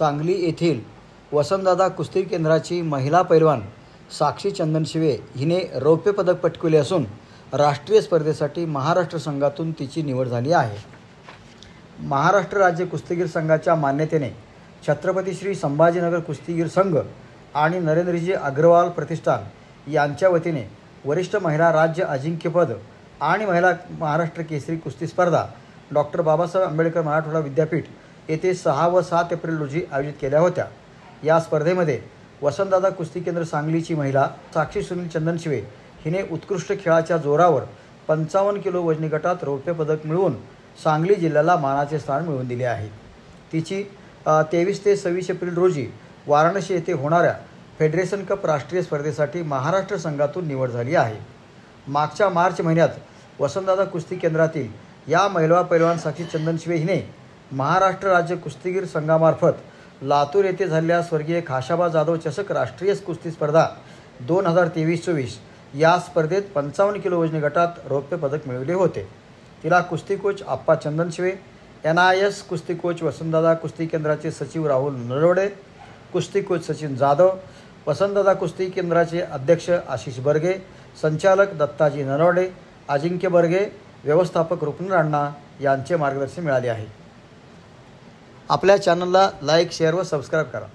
सांगली येथील वसंतदादा कुस्ती केंद्राची महिला पैलवान साक्षी चंदनशिवे हिने रौप्य पदक पटकावले असून राष्ट्रीय स्पर्धेसाठी महाराष्ट्र संघातून तिची निवड झाली आहे। महाराष्ट्र राज्य कुस्तीगीर संघाच्या मान्यतेने छत्रपती श्री संभाजीनगर कुस्तीगीर संघ आणि नरेंद्रजी अग्रवाल प्रतिष्ठान यांच्या वतीने वरिष्ठ महिला राज्य अजिंक्यपद आणि महिला महाराष्ट्र केसरी कुस्ती स्पर्धा डॉक्टर बाबासाहेब आंबेडकर मराठवाडा विद्यापीठ येथे 6 व 7 एप्रिल रोजी आयोजित केल्या होत्या। या स्पर्धेमध्ये वसंतदादा कुस्ती केंद्र सांगलीची महिला साक्षी सुनील चंदनशिवे हिने उत्कृष्ट खेळाच्या जोरावर 55 किलो वजनी गटात रौप्य पदक मिळवून सांगली जिल्ह्याला मानाचे स्थान मिळवून दिले आहे। तिची 23 ते 26 एप्रिल रोजी वाराणसी येथे होणाऱ्या फेडरेशन कप राष्ट्रीय स्पर्धेसाठी महाराष्ट्र संघातून निवड झाली आहे। मागच्या मार्च महिन्यात वसंतदादा कुस्ती केंद्रातील या महिला पैलवान साक्षी चंदनशिवे हिने महाराष्ट्र राज्य कुस्तीगीर संघामार्फत लातूर येथे झालेल्या स्वर्गीय खाशाबा जाधव चषक राष्ट्रीय कुस्ती स्पर्धा 2023-24 या स्पर्धेत 55 किलो वजनी गटात रौप्य पदक मिळवले होते। तिला कुस्ती कोच आप्पा चंदनशिवे, NIS कुस्ती कोच वसंतदादा कुस्ती केंद्राचे सचिव राहुल नरवडे, कुस्ती कोच सचिन जाधव, वसंतदादा कुस्ती केंद्राचे अध्यक्ष आशिष बर्गे, संचालक दत्ताजी नरवडे, अजिंक्य बर्गे, व्यवस्थापक रुपन राणा यांचे मार्गदर्शन मिळाले आहे। आपल्या चॅनलला लाईक, शेअर व सबस्क्राईब करा।